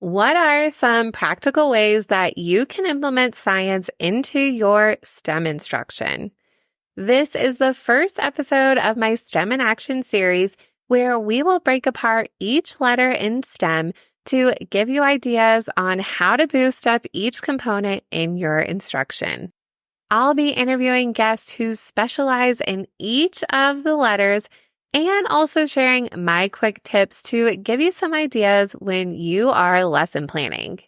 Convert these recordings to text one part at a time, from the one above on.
What are some practical ways that you can implement science into your STEM instruction? This is the first episode of my STEM in Action series, where we will break apart each letter in STEM to give you ideas on how to boost up each component in your instruction. I'll be interviewing guests who specialize in each of the letters and also sharing my quick tips to give you some ideas when you are lesson planning.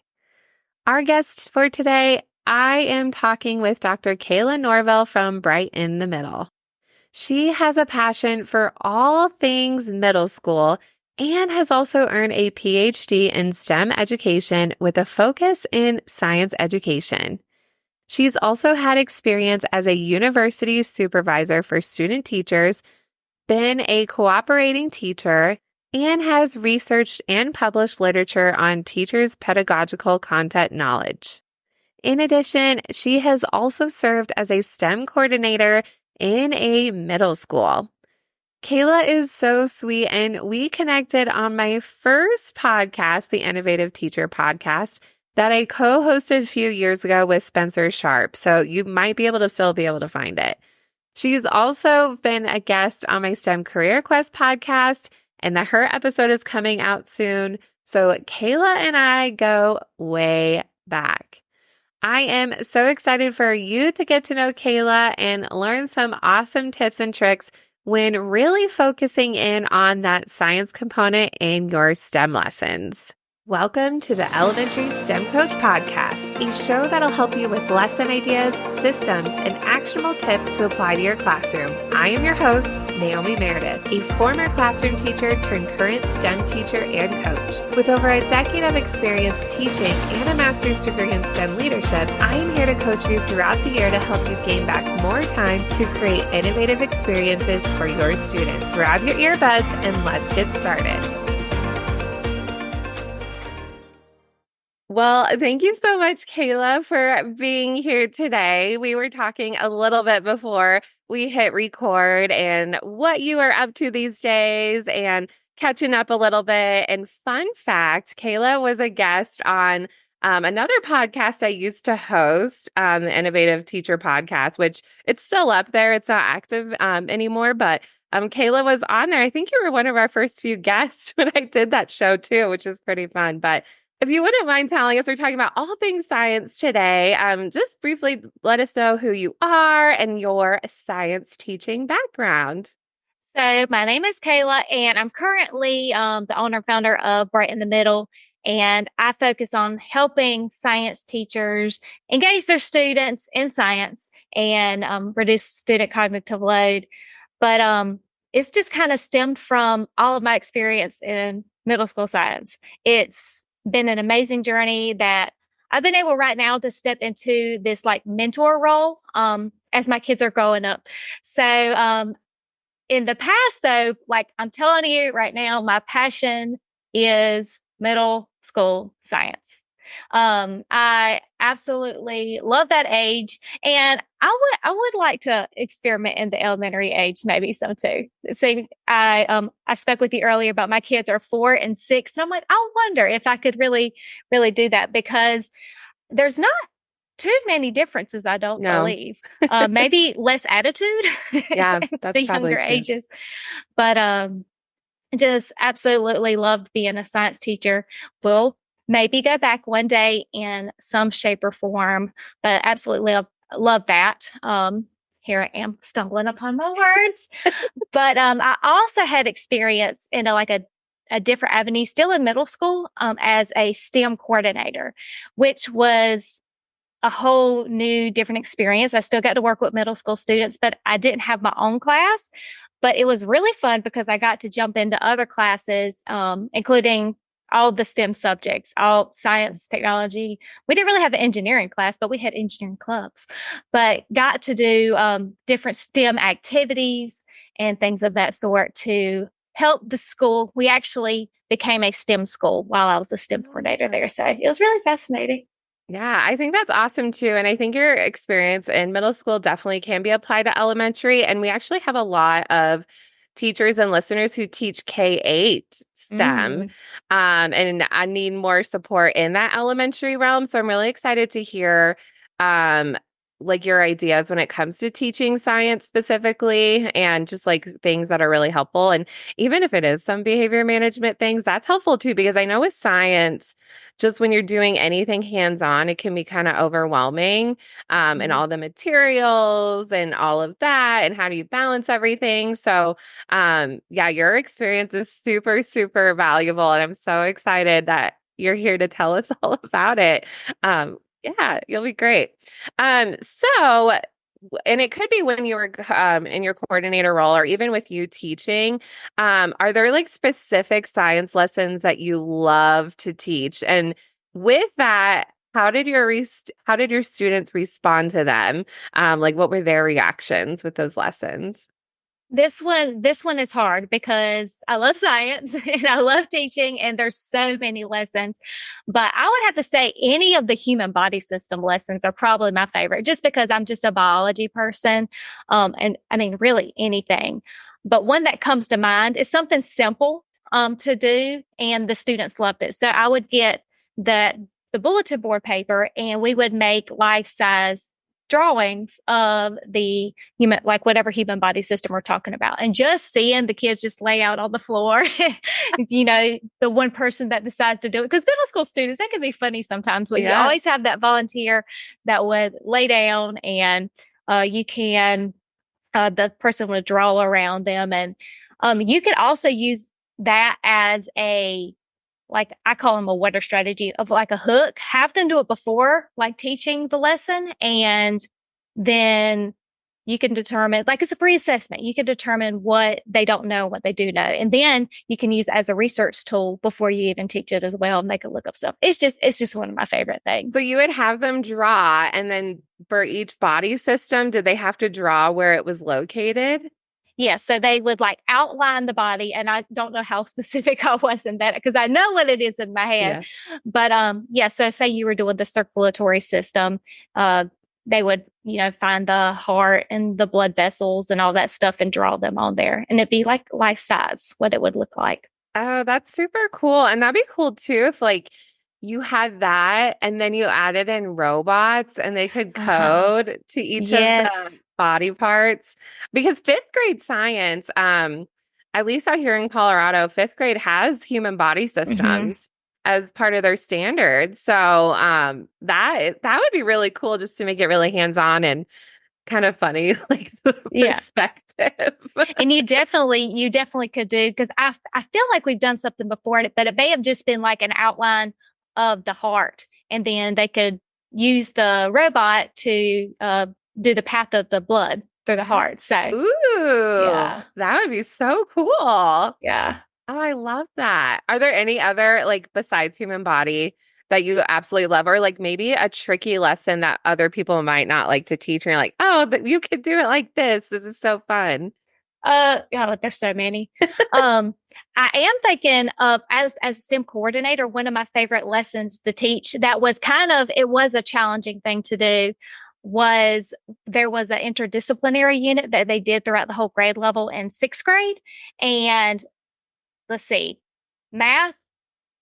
Our guest for today, I am talking with Dr. Kayla Norville from Bright in the Middle. She has a passion for all things middle school and has also earned a PhD in STEM education with a focus in science education. She's also had experience as a university supervisor for student teachers, been a cooperating teacher, and has researched and published literature on teachers' pedagogical content knowledge. In addition, she has also served as a STEM coordinator in a middle school. Kayla is so sweet, and we connected on my first podcast, the Innovative Teacher Podcast, that I co-hosted a few years ago with Spencer Sharp, so you might be able to find it. She's also been a guest on my STEM Career Quest podcast, and her episode is coming out soon. So Kayla and I go way back. I am so excited for you to get to know Kayla and learn some awesome tips and tricks when really focusing in on that science component in your STEM lessons. Welcome to the Elementary STEM Coach Podcast, a show that'll help you with lesson ideas, systems, and actionable tips to apply to your classroom. I am your host, Naomi Meredith, a former classroom teacher turned current STEM teacher and coach. With over a decade of experience teaching and a master's degree in STEM leadership, I am here to coach you throughout the year to help you gain back more time to create innovative experiences for your students. Grab your earbuds and let's get started. Well, thank you so much, Kayla, for being here today. We were talking a little bit before we hit record and what you are up to these days and catching up a little bit. And fun fact, Kayla was a guest on another podcast I used to host, the Innovative Teacher Podcast, which it's still up there. It's not active anymore, but Kayla was on there. I think you were one of our first few guests when I did that show too, which is pretty fun. But if you wouldn't mind telling us, we're talking about all things science today. Just briefly let us know who you are and your science teaching background. So my name is Kayla, and I'm currently the owner and founder of Bright in the Middle, and I focus on helping science teachers engage their students in science and reduce student cognitive load. But it's just kind of stemmed from all of my experience in middle school science. It's been an amazing journey that I've been able right now to step into this like mentor role as my kids are growing up. So in the past though, like I'm telling you right now, my passion is middle school science. I absolutely love that age, and I would like to experiment in the elementary age, maybe some too. See, I spoke with you earlier about my kids are 4 and 6, and I'm like, I wonder if I could really do that, because there's not too many differences, I don't believe. Maybe less attitude. Yeah, that's the probably younger true. ages, but just absolutely loved being a science teacher. Will maybe go back one day in some shape or form, but absolutely love that. Here I am stumbling upon my words, but I also had experience in a different avenue, still in middle school, as a STEM coordinator, which was a whole new different experience. I still got to work with middle school students, but I didn't have my own class. But it was really fun because I got to jump into other classes, including all the STEM subjects, all science, technology. We didn't really have an engineering class, but we had engineering clubs, but got to do different STEM activities and things of that sort to help the school. We actually became a STEM school while I was a STEM coordinator there. So it was really fascinating. Yeah, I think that's awesome too. And I think your experience in middle school definitely can be applied to elementary. And we actually have a lot of teachers and listeners who teach K-8 STEM. Mm. And I need more support in that elementary realm. So I'm really excited to hear um, like your ideas when it comes to teaching science specifically and just like things that are really helpful. And even if it is some behavior management things, that's helpful too, because I know with science, just when you're doing anything hands-on, it can be kind of overwhelming. And all the materials and all of that, and how do you balance everything? So, yeah, your experience is super, super valuable. And I'm so excited that you're here to tell us all about it. Yeah, you'll be great. So, and it could be when you were in your coordinator role or even with you teaching, are there like specific science lessons that you love to teach? And with that, how did your students respond to them? Like what were their reactions with those lessons? This one is hard because I love science and I love teaching and there's so many lessons. But I would have to say any of the human body system lessons are probably my favorite just because I'm just a biology person. And I mean, really anything. But one that comes to mind is something simple, to do and the students loved it. So I would get the bulletin board paper and we would make life size drawings of the human, like whatever human body system we're talking about. And just seeing the kids just lay out on the floor, the one person that decides to do it. Because middle school students, that can be funny sometimes, but you always have that volunteer that would lay down and the person would draw around them. And you could also use that as like I call them a water strategy of like a hook, have them do it before like teaching the lesson. And then you can determine, like it's a free assessment. You can determine what they don't know, what they do know. And then you can use it as a research tool before you even teach it as well. And they can look up stuff. It's just one of my favorite things. So you would have them draw, and then for each body system, did they have to draw where it was located? Yeah, so they would like outline the body, and I don't know how specific I was in that because I know what it is in my head. Yeah. But yeah, so say you were doing the circulatory system, they would, find the heart and the blood vessels and all that stuff and draw them on there. And it'd be like life size, what it would look like. Oh, that's super cool. And that'd be cool too if like you had that and then you added in robots and they could Uh-huh. code to each of the Yes. body parts. Because fifth grade science, at least out here in Colorado, fifth grade has human body Hmm. systems as part of their standards. So that would be really cool just to make it really hands-on and kind of funny, like the Yeah. perspective. And you definitely could do, because I feel like we've done something before, but it may have just been like an outline of the heart. And then they could use the robot to do the path of the blood through the heart. So, Ooh, yeah, that would be so cool. Oh, yeah. I love that. Are there any other, like, besides human body that you absolutely love, or like maybe a tricky lesson that other people might not like to teach? And you're like, oh, you could do it like this. This is so fun. Yeah, there's so many. Um, I am thinking of as a STEM coordinator, one of my favorite lessons to teach that was it was a challenging thing to do was there was an interdisciplinary unit that they did throughout the whole grade level in sixth grade. And let's see, math.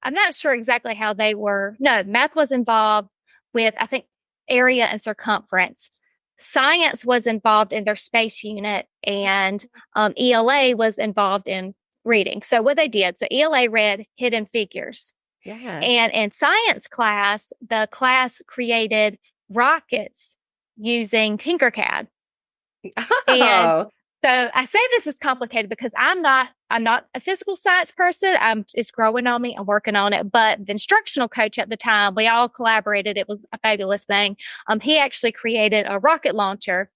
I'm not sure exactly how they were. No, math was involved with, I think, area and circumference. Science was involved in their space unit, and ELA was involved in reading. So what they did, so ELA read Hidden Figures. Yeah. And in science class, the class created rockets using Tinkercad. And Oh, so I say this is complicated because I'm not a physical science person. It's growing on me. I'm working on it. But the instructional coach at the time, we all collaborated. It was a fabulous thing. He actually created a rocket launcher.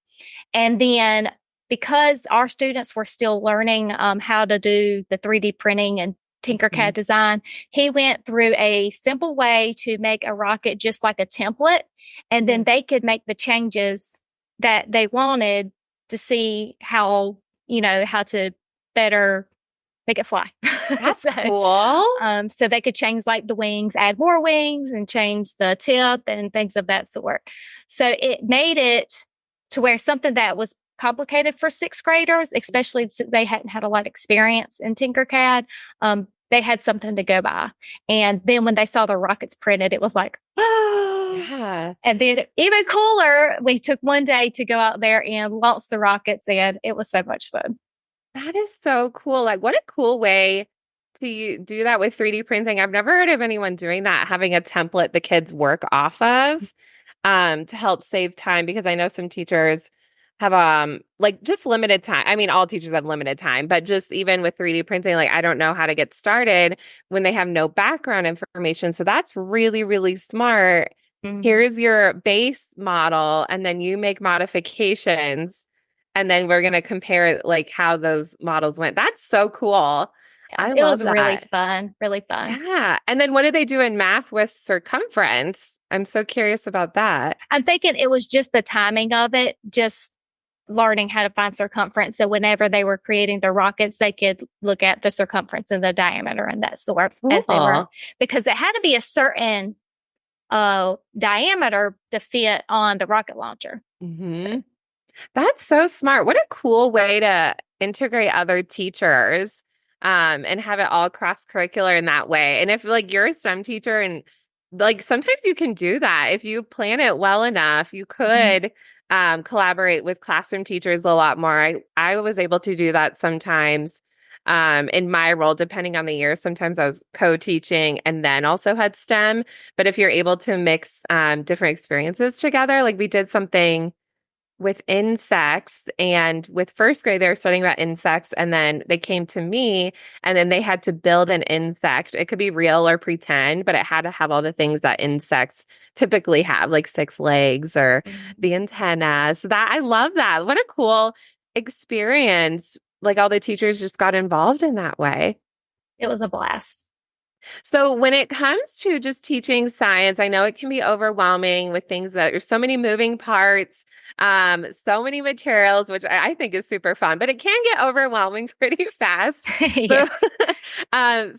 And then because our students were still learning how to do the 3D printing and Tinkercad mhm. design, he went through a simple way to make a rocket just like a template. And then they could make the changes that they wanted to see how to better make it fly. That's so, cool. so they could change like the wings, add more wings and change the tip and things of that sort. So it made it to where something that was complicated for sixth graders, especially since they hadn't had a lot of experience in Tinkercad. They had something to go by. And then when they saw the rockets printed, it was like, oh. Yeah. And then even cooler, we took one day to go out there and launch the rockets, and it was so much fun. That is so cool. Like, what a cool way to do that with 3D printing. I've never heard of anyone doing that, having a template the kids work off of, to help save time, because I know some teachers have like just limited time. I mean, all teachers have limited time, but just even with 3D printing, like I don't know how to get started when they have no background information. So that's really, really smart. Here's your base model, and then you make modifications, and then we're going to compare like how those models went. That's so cool. Yeah, I it love was really that. fun, really fun. Yeah. And then what did they do in math with circumference? I'm so curious about that. I'm thinking it was just the timing of it, just learning how to find circumference. So whenever they were creating the rockets, they could look at the circumference and the diameter and that sort as they were, Cool. because it had to be a certain diameter to fit on the rocket launcher. So, That's so smart. What a cool way to integrate other teachers, and have it all cross-curricular in that way. And if like you're a STEM teacher, and like sometimes you can do that. If you plan it well enough, you could collaborate with classroom teachers a lot more. I was able to do that sometimes, in my role, depending on the year. Sometimes I was co-teaching and then also had STEM. But if you're able to mix different experiences together, like we did something with insects, and with first grade they were studying about insects, and then they came to me, and then they had to build an insect. It could be real or pretend, but it had to have all the things that insects typically have, like 6 legs or the antenna. So that, I love that. What a cool experience. Like all the teachers just got involved in that way. it was a blast. So when it comes to just teaching science, I know it can be overwhelming with things that there's so many moving parts, so many materials, which I think is super fun, but it can get overwhelming pretty fast. So, Yes.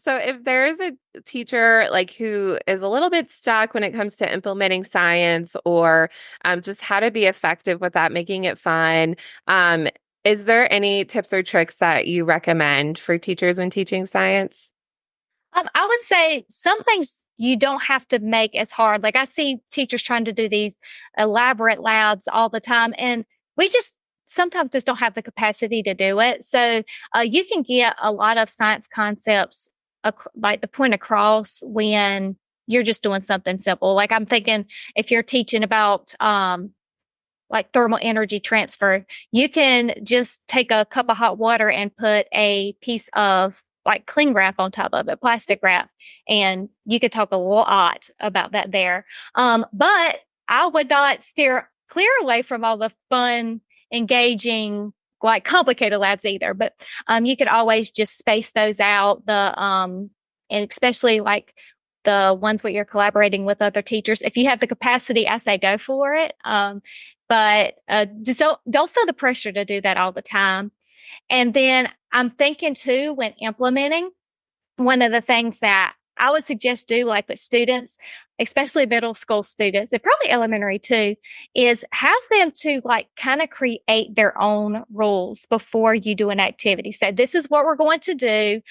so if there is a teacher like who is a little bit stuck when it comes to implementing science, or just how to be effective with that, making it fun, is there any tips or tricks that you recommend for teachers when teaching science? I would say some things you don't have to make as hard. Like I see teachers trying to do these elaborate labs all the time, and we just sometimes just don't have the capacity to do it. So you can get a lot of science concepts like the point across when you're just doing something simple. Like I'm thinking if you're teaching about like thermal energy transfer, you can just take a cup of hot water and put a piece of like cling wrap on top of it, plastic wrap. And you could talk a lot about that there. But I would not steer clear away from all the fun, engaging, like complicated labs either. But, you could always just space those out. And especially like the ones where you're collaborating with other teachers. If you have the capacity, I say go for it. But just don't feel the pressure to do that all the time. And then I'm thinking too, when implementing, one of the things that I would suggest do, like with students, especially middle school students and probably elementary too, is have them to like kind of create their own rules before you do an activity. So this is what we're going to do.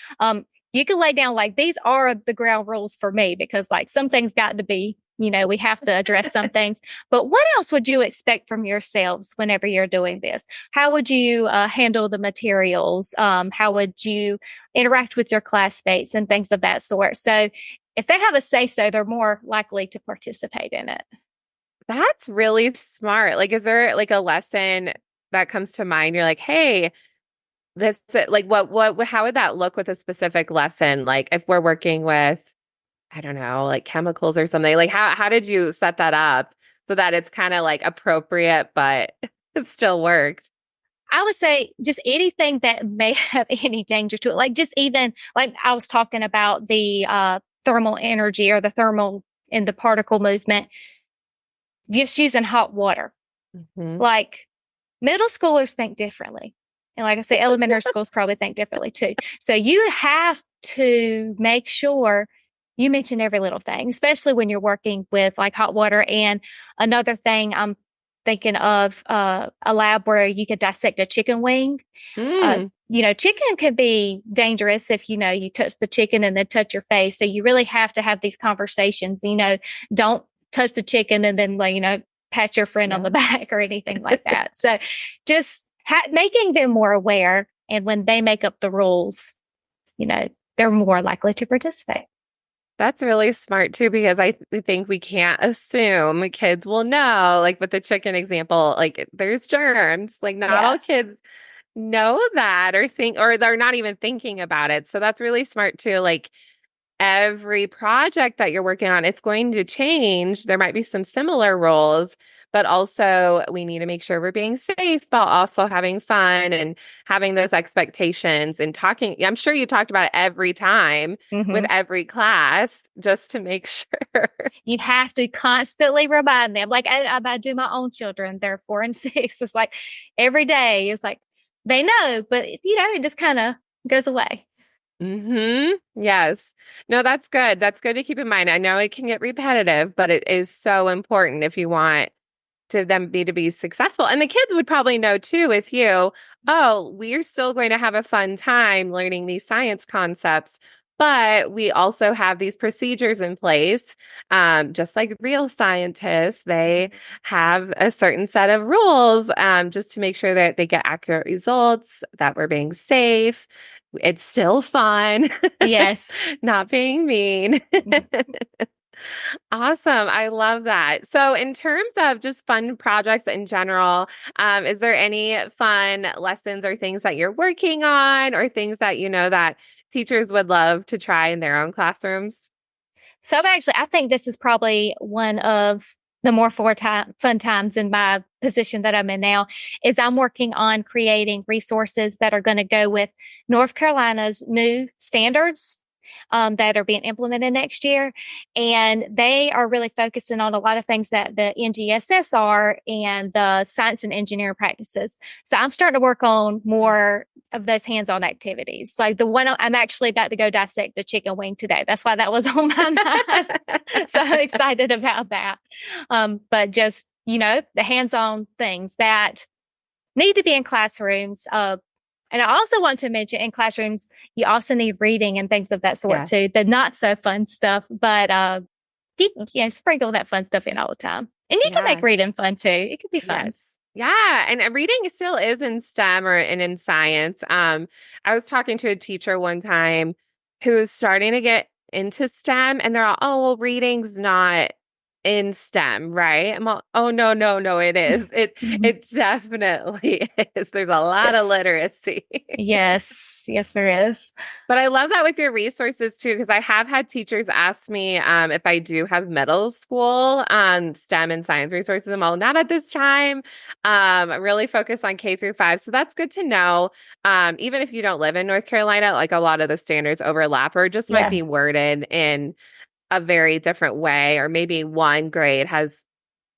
You can lay down like, these are the ground rules for me, because like some things got to be, we have to address some things. But what else would you expect from yourselves whenever you're doing this? How would you handle the materials? How would you interact with your classmates and things of that sort? So if they have a say so, they're more likely to participate in it. That's really smart. Like, is there like a lesson that comes to mind? You're like, hey, this, like, how would that look with a specific lesson? Like, if we're working with, I don't know, like chemicals or something, like, how did you set that up so that it's kind of like appropriate, but it still worked? I would say just anything that may have any danger to it. Like just even like I was talking about the thermal energy or the thermal in the particle movement, just using hot water. Mm-hmm. Like middle schoolers think differently. And like I say, elementary schools probably think differently too. So you have to make sure you mention every little thing, especially when you're working with like hot water. And another thing I'm thinking of a lab where you could dissect a chicken wing. Mm. Chicken can be dangerous if, you touch the chicken and then touch your face. So you really have to have these conversations, don't touch the chicken and then, pat your friend on the back or anything like that. So just making them more aware. And when they make up the rules, they're more likely to participate. That's really smart too, because I think we can't assume kids will know, like with the chicken example, like there's germs, like not all kids know that or think, or they're not even thinking about it. So that's really smart too. Like every project that you're working on, it's going to change. There might be some similar roles, but also we need to make sure we're being safe, but also having fun and having those expectations and talking. I'm sure you talked about it every time with every class just to make sure. You have to constantly remind them. Like I do my own children. They're 4 and 6. It's like every day it's like they know, but it just kind of goes away. Yes. No, that's good. That's good to keep in mind. I know it can get repetitive, but it is so important if you want to be successful. And the kids would probably know too if we're still going to have a fun time learning these science concepts, but we also have these procedures in place. Just like real scientists, they have a certain set of rules just to make sure that they get accurate results, that we're being safe. It's still fun. Yes. Not being mean. Awesome. I love that. So in terms of just fun projects in general, is there any fun lessons or things that you're working on or things that that teachers would love to try in their own classrooms? So I think this is probably one of the more fun times in my position that I'm in now is I'm working on creating resources that are going to go with North Carolina's new standards that are being implemented next year. And they are really focusing on a lot of things that the NGSS are and the science and engineering practices. So I'm starting to work on more of those hands-on activities. Like the one I'm actually about to go dissect the chicken wing today. That's why that was on my mind. So I'm excited about that. But just, the hands-on things that need to be in classrooms. And I also want to mention in classrooms, you also need reading and things of that sort too. The not so fun stuff, but sprinkle that fun stuff in all the time. And you can make reading fun too. It could be fun. Yes. Yeah. And reading still is in STEM and in science. I was talking to a teacher one time who was starting to get into STEM and they're all, oh, well, reading's not in STEM, right? I'm all, oh, no, it is. It definitely is. There's a lot of literacy. Yes, there is. But I love that with your resources too, because I have had teachers ask me if I do have middle school STEM and science resources. I'm all, not at this time. I really focus on K through 5. So that's good to know. Even if you don't live in North Carolina, like a lot of the standards overlap or just might be worded in a very different way, or maybe one grade has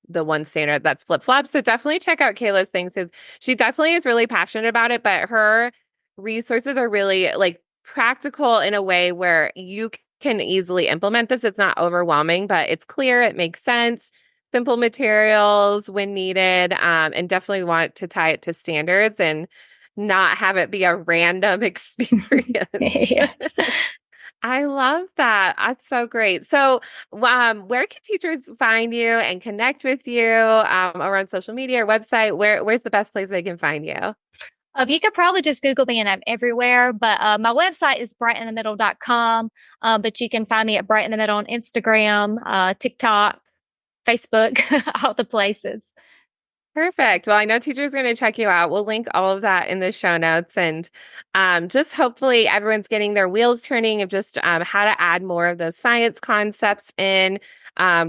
the one standard that's flip-flop. So definitely check out Kayla's things because she definitely is really passionate about it, but her resources are really like practical in a way where you can easily implement this. It's not overwhelming, but it's clear, it makes sense, simple materials when needed, and definitely want to tie it to standards and not have it be a random experience. I love that. That's so great. So where can teachers find you and connect with you around social media or website? Where's the best place they can find you? You could probably just Google me and I'm everywhere, but my website is brightinthemiddle.com. But you can find me at Bright in the Middle on Instagram, TikTok, Facebook, all the places. Perfect. Well, I know teachers are going to check you out. We'll link all of that in the show notes. And just hopefully everyone's getting their wheels turning of just how to add more of those science concepts in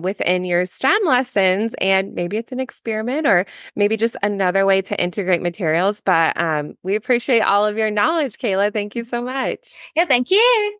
within your STEM lessons. And maybe it's an experiment or maybe just another way to integrate materials. But we appreciate all of your knowledge, Kayla. Thank you so much. Yeah, thank you.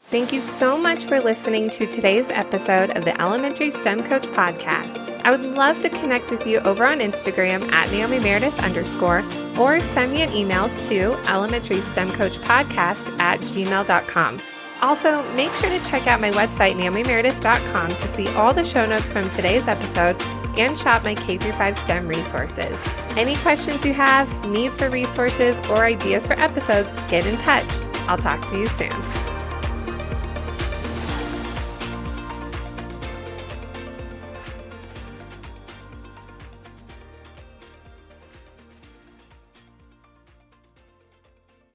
Thank you so much for listening to today's episode of the Elementary STEM Coach Podcast. I would love to connect with you over on Instagram at NaomiMeredith_ or send me an email to elementarystemcoachpodcast@gmail.com. Also, make sure to check out my website, naomimeredith.com, to see all the show notes from today's episode and shop my K-5 STEM resources. Any questions you have, needs for resources, or ideas for episodes, get in touch. I'll talk to you soon.